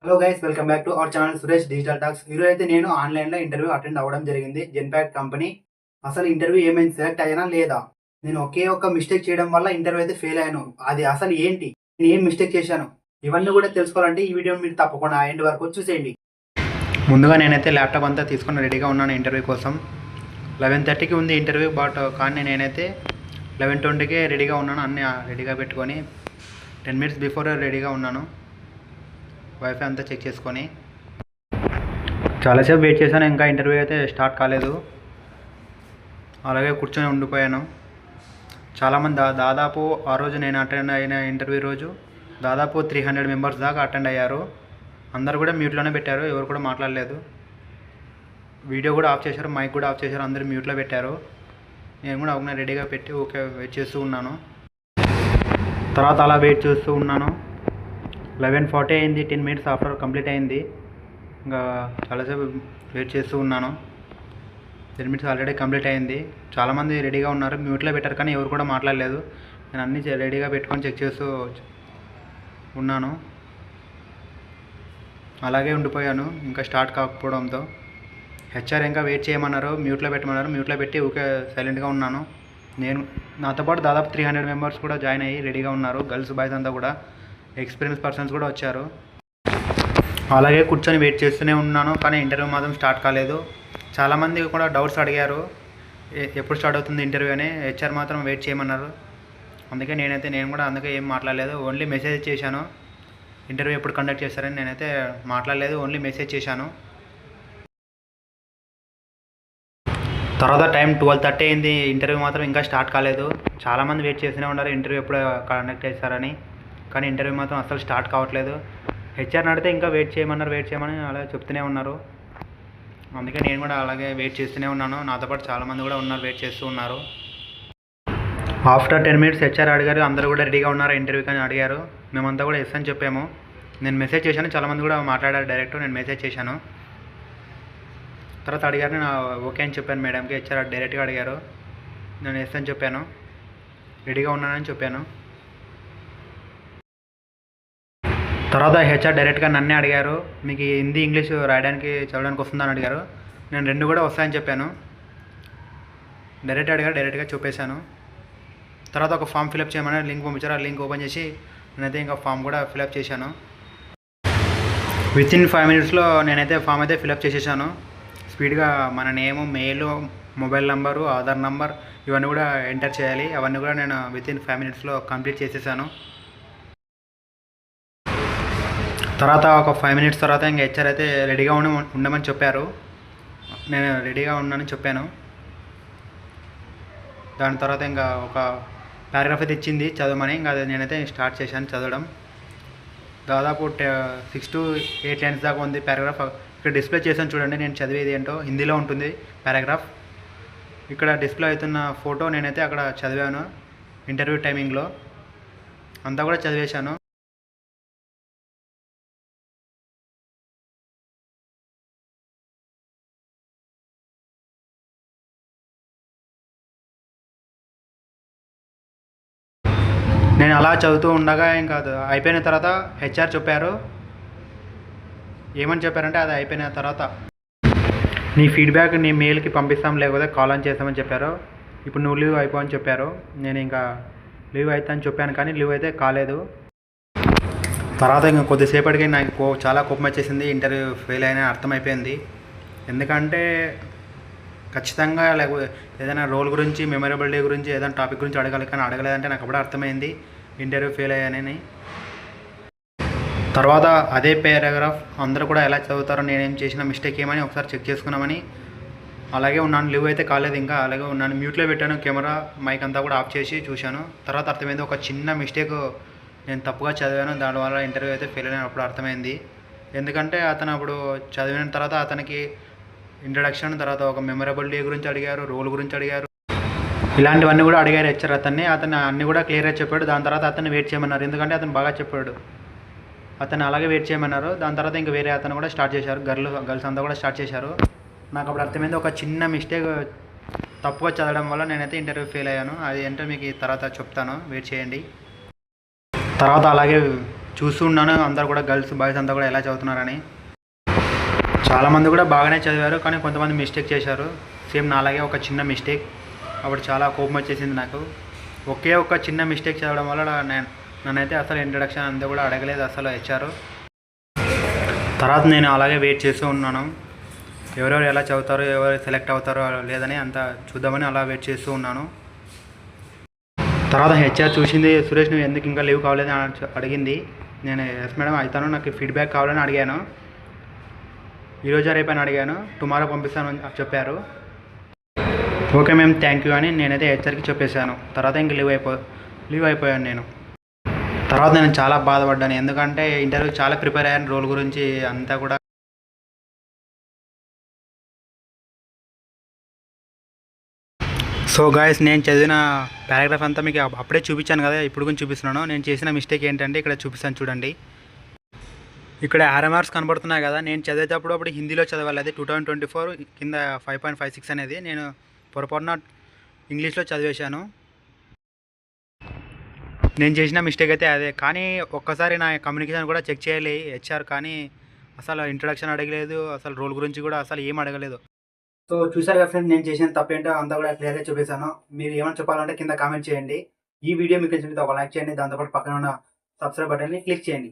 Hello guys, welcome back to our channel Suresh digital talks. ఈరోజు అయితే నేను ఆన్లైన్లో ఇంటర్వ్యూ అటెండ్ అవ్వడం జరిగింది. Genpact company. అసలు ఇంటర్వ్యూ ఏమైంది, సెలెక్ట్ అయ్యానా లేదా? నేను ఒకే ఒక్క మిస్టేక్ చేయడం వల్ల ఇంటర్వ్యూ అయితే ఫెయిల్ అయ్యాను. అది అసలు ఏంటి, నేను ఏం మిస్టేక్ చేశాను, ఇవన్నీ కూడా తెలుసుకోవాలంటే ఈ వీడియో మీరు తప్పకుండా ఎండ్ వరకు చూసేయండి. ముందుగా నేనైతే ల్యాప్టాప్ అంతా తీసుకొని రెడీగా ఉన్నాను ఇంటర్వ్యూ కోసం. 11:30కి ఉంది ఇంటర్వ్యూ, కానీ నేనైతే 11:20కే రెడీగా ఉన్నాను. అన్నీ రెడీగా పెట్టుకొని 10 minutes బిఫోర్ రెడీగా ఉన్నాను. వైఫై అంతా చెక్ చేసుకొని చాలాసేపు వెయిట్ చేశాను. ఇంకా ఇంటర్వ్యూ అయితే స్టార్ట్ కాలేదు. అలాగే కూర్చొని ఉండిపోయాను. చాలామంది దాదాపు ఆ రోజు నేను అటెండ్ అయిన ఇంటర్వ్యూ రోజు దాదాపు 300 మెంబర్స్ దాకా అటెండ్ అయ్యారు. అందరు కూడా మ్యూట్లోనే పెట్టారు, ఎవరు కూడా మాట్లాడలేదు. వీడియో కూడా ఆఫ్ చేశారు, మైక్ కూడా ఆఫ్ చేశారు, అందరూ మ్యూట్లో పెట్టారు. నేను కూడా అవునా రెడీగా పెట్టి ఓకే వెయిట్ చేస్తూ ఉన్నాను. తర్వాత అలా వెయిట్ చేస్తూ ఉన్నాను. 11:40 అయింది. 10 minutes ఆఫ్టర్ కంప్లీట్ అయింది. ఇంకా చాలాసేపు వెయిట్ చేస్తూ ఉన్నాను. 10 minutes ఆల్రెడీ కంప్లీట్ అయింది. చాలామంది రెడీగా ఉన్నారు, మ్యూట్లో పెట్టారు, కానీ ఎవరు కూడా మాట్లాడలేదు. నేను అన్నీ రెడీగా పెట్టుకొని చెక్ చేస్తూ ఉన్నాను. అలాగే ఉండిపోయాను ఇంకా స్టార్ట్ కాకపోవడంతో. హెచ్ఆర్ ఇంకా వెయిట్ చేయమన్నారు, మ్యూట్లో పెట్టమన్నారు. మ్యూట్లో పెట్టి ఊకే సైలెంట్గా ఉన్నాను. నాతో పాటు దాదాపు 300 మెంబర్స్ కూడా జాయిన్ అయ్యి రెడీగా ఉన్నారు. గర్ల్స్ బాయ్స్ అంతా కూడా, ఎక్స్పీరియన్స్ పర్సన్స్ కూడా వచ్చారు. అలాగే కూర్చొని వెయిట్ చేస్తూనే ఉన్నాను, కానీ ఇంటర్వ్యూ మాత్రం స్టార్ట్ కాలేదు. చాలామంది కూడా డౌట్స్ అడిగారు, ఎప్పుడు స్టార్ట్ అవుతుంది ఇంటర్వ్యూ అని. హెచ్ఆర్ మాత్రం వెయిట్ చేయమన్నారు. అందుకే నేను కూడా అందుకే ఏం మాట్లాడలేదు. ఓన్లీ మెసేజ్ చేశాను, ఇంటర్వ్యూ ఎప్పుడు కండక్ట్ చేస్తారని. నేనైతే మాట్లాడలేదు, ఓన్లీ మెసేజ్ చేశాను. తర్వాత టైం 12:30 అయింది. ఇంటర్వ్యూ మాత్రం ఇంకా స్టార్ట్ కాలేదు. చాలామంది వెయిట్ చేస్తూనే ఉన్నారు ఇంటర్వ్యూ ఎప్పుడు కండక్ట్ చేస్తారని, కానీ ఇంటర్వ్యూ మాత్రం అసలు స్టార్ట్ కావట్లేదు. హెచ్ఆర్ని అడిగితే ఇంకా వెయిట్ చేయమని అలా చెప్తూనే ఉన్నారు. అందుకే నేను కూడా అలాగే వెయిట్ చేస్తూనే ఉన్నాను. నాతో పాటు చాలామంది కూడా ఉన్నారు, వెయిట్ చేస్తూ ఉన్నారు. ఆఫ్టర్ 10 minutes హెచ్ఆర్ అడిగారు, అందరూ కూడా రెడీగా ఉన్నారు ఇంటర్వ్యూ కానీ అడిగారు. మేమంతా కూడా ఎస్ అని చెప్పాము. నేను మెసేజ్ చేశాను, చాలామంది కూడా మాట్లాడారు డైరెక్ట్. నేను మెసేజ్ చేశాను. తర్వాత అడిగారు, నేను ఓకే అని చెప్పాను మేడంకి. హెచ్ఆర్ డైరెక్ట్గా అడిగారు, నేను ఎస్ అని చెప్పాను, రెడీగా ఉన్నానని చెప్పాను. తర్వాత హెచ్ఆర్ డైరెక్ట్గా నన్నే అడిగారు, మీకు హిందీ ఇంగ్లీష్ రాయడానికి చదవడానికి వస్తుందని అడిగారు. నేను రెండు కూడా వస్తాయని చెప్పాను. డైరెక్ట్గా చెప్పేశాను. తర్వాత ఒక ఫామ్ ఫిలప్ చేయమని లింక్ పంపించారు. ఆ లింక్ ఓపెన్ చేసి నేనైతే ఇంకా ఫామ్ కూడా ఫిలప్ చేశాను. విత్ ఇన్ 5 minutesలో నేనైతే ఫామ్ అయితే ఫిలప్ చేసేసాను. స్పీడ్గా మన name, mail, mobile number, Aadhaar number ఇవన్నీ కూడా ఎంటర్ చేయాలి. అవన్నీ కూడా నేను విత్ ఇన్ 5 minutesలో కంప్లీట్ చేసేసాను. తర్వాత ఒక 5 minutes తర్వాత ఇంకా హెచ్ఆర్ అయితే రెడీగా ఉండమని చెప్పారు. నేను రెడీగా ఉన్నానని చెప్పాను. దాని తర్వాత ఇంకా ఒక పారాగ్రాఫ్ అయితే ఇచ్చింది చదవమని. ఇంకా అది నేనైతే స్టార్ట్ చేశాను చదవడం. దాదాపు 6 to 8 lines దాకా ఉంది పారాగ్రాఫ్. ఇక్కడ డిస్ప్లే చేశాను చూడండి, నేను చదివేది ఏంటో. హిందీలో ఉంటుంది పారాగ్రాఫ్. ఇక్కడ డిస్ప్లే అవుతున్న ఫోటో నేనైతే అక్కడ చదివాను. ఇంటర్వ్యూ టైమింగ్లో అంతా కూడా చదివేశాను. నేను అలా చదువుతూ ఉండగా ఇంకా అయిపోయిన తర్వాత హెచ్ఆర్ చెప్పారు. ఏమని చెప్పారంటే, అది అయిపోయిన తర్వాత నీ ఫీడ్బ్యాక్ నీ మెయిల్కి పంపిస్తాం, లేకపోతే కాల్ ఆన్ చేస్తామని చెప్పారు. ఇప్పుడు నువ్వు లీవ్ అయిపో అని చెప్పారు. నేను ఇంకా లీవ్ అవుతా అని చెప్పాను, కానీ లీవ్ అయితే కాలేదు. తర్వాత ఇంకా కొద్దిసేపటికి నాకు చాలా కోపం వచ్చేసింది. ఇంటర్వ్యూ ఫెయిల్ అయినా అర్థమైపోయింది. ఎందుకంటే ఖచ్చితంగా లేకపోతే ఏదైనా రోల్ గురించి, మెమరబుల్ డే గురించి, ఏదైనా టాపిక్ గురించి అడగాలి, కానీ అడగలేదంటే నాకు అప్పుడే అర్థమైంది ఇంటర్వ్యూ ఫెయిల్ అయ్యానని. తర్వాత అదే పారాగ్రాఫ్ అందరూ కూడా ఎలా చదువుతారో, నేనేం చేసిన మిస్టేక్ ఏమని ఒకసారి చెక్ చేసుకున్నామని అలాగే ఉన్నాను. లీవ్ అయితే కాలేదు, ఇంకా అలాగే ఉన్నాను. మ్యూట్లో పెట్టాను, కెమెరా మైక్ అంతా కూడా ఆఫ్ చేసి చూశాను. తర్వాత అర్థమైంది, ఒక చిన్న మిస్టేక్ నేను తప్పుగా చదివాను, దానివల్ల ఇంటర్వ్యూ అయితే ఫెయిల్ అయినప్పుడు అర్థమైంది. ఎందుకంటే అతను అప్పుడు చదివిన తర్వాత అతనికి ఇంట్రడక్షన్, తర్వాత ఒక మెమరబుల్ డే గురించి అడిగారు, రోల్ గురించి అడిగారు, ఇలాంటివన్నీ కూడా అడిగారు హెచ్ఆర్. అతన్ని అన్ని కూడా క్లియర్గా చెప్పాడు. దాని తర్వాత అతన్ని వెయిట్ చేయమన్నారు, ఎందుకంటే అతను బాగా చెప్పాడు. అతను అలాగే వెయిట్ చేయమన్నారు. దాని తర్వాత ఇంకా వేరే అతను కూడా స్టార్ట్ చేశారు, గర్ల్స్ అంతా కూడా స్టార్ట్ చేశారు. నాకు అప్పుడు అర్థమైంది, ఒక చిన్న మిస్టేక్ తప్పుగా చదవడం వల్ల నేనైతే ఇంటర్వ్యూ ఫెయిల్ అయ్యాను. అది ఏంటో మీకు తర్వాత చెప్తాను, వెయిట్ చేయండి. తర్వాత అలాగే చూస్తూ ఉన్నాను అందరు కూడా గర్ల్స్ బాయ్స్ అంతా కూడా ఎలా చదువుతున్నారని. చాలామంది కూడా బాగానే చదివారు, కానీ కొంతమంది మిస్టేక్ చేశారు. సేమ్ నాలాగే ఒక చిన్న మిస్టేక్. అప్పుడు చాలా కోపం వచ్చేసింది నాకు. ఒకే ఒక చిన్న మిస్టేక్ చదవడం వల్ల నన్నైతే అసలు ఇంట్రడక్షన్ అంతా కూడా అడగలేదు అసలు హెచ్ఆర్. తర్వాత నేను అలాగే వెయిట్ చేస్తూ ఉన్నాను, ఎవరెవరు ఎలా చదువుతారో, ఎవరు సెలెక్ట్ అవుతారో లేదని అంతా చూద్దామని అలా వెయిట్ చేస్తూ ఉన్నాను. తర్వాత హెచ్ఆర్ చూసింది, సురేష్ నువ్వు ఎందుకు ఇంకా లీవ్ కావాలని అడిగింది. నేను ఎస్ మేడం అవుతాను, నాకు ఫీడ్బ్యాక్ కావాలని అడిగాను. ఈరోజు రేపని అడిగాను, టుమారో పంపిస్తాను అని చెప్పారు. ఓకే మ్యామ్ థ్యాంక్ యూ అని నేనైతే హెచ్ఆర్కి చెప్పేశాను. తర్వాత ఇంక లీవ్ అయిపోయాను నేను. తర్వాత నేను చాలా బాధపడ్డాను, ఎందుకంటే ఇంటర్వ్యూ చాలా ప్రిపేర్ అయ్యాను రోల్ గురించి అంతా కూడా. సో గాయస్, నేను చదివిన పారాగ్రాఫ్ అంతా మీకు అప్పుడే చూపించాను కదా, ఇప్పుడు గురించి చూపిస్తున్నాను. నేను చేసిన మిస్టేక్ ఏంటంటే ఇక్కడ చూపిస్తాను చూడండి. ఇక్కడ ఆర్ఎంఆర్స్ కనబడుతున్నాయి కదా, నేను చదివేటప్పుడు అప్పుడు హిందీలో చదవాలి. అది 2024 కింద 5.56 అనేది నేను పొరపాటున ఇంగ్లీష్లో చదివేశాను. నేను చేసిన మిస్టేక్ అయితే అదే. కానీ ఒక్కసారి నా కమ్యూనికేషన్ కూడా చెక్ చేయాలి హెచ్ఆర్, కానీ అసలు ఇంట్రడక్షన్ అడగలేదు, అసలు రోల్ గురించి కూడా అసలు ఏం అడగలేదు. సో చూసారు కదా ఫ్రెండ్స్, నేను చేసిన తప్పేంటో అంతా కూడా క్లియర్గా చూపిస్తాను. మీరు ఏమైనా చెప్పాలంటే కింద కామెంట్ చేయండి. ఈ వీడియో మీకు నచ్చినట్లయితే ఒక లైక్ చేయండి, దాంతోపాటు పక్కన ఉన్న సబ్స్క్రైబ్ బటన్ని క్లిక్ చేయండి.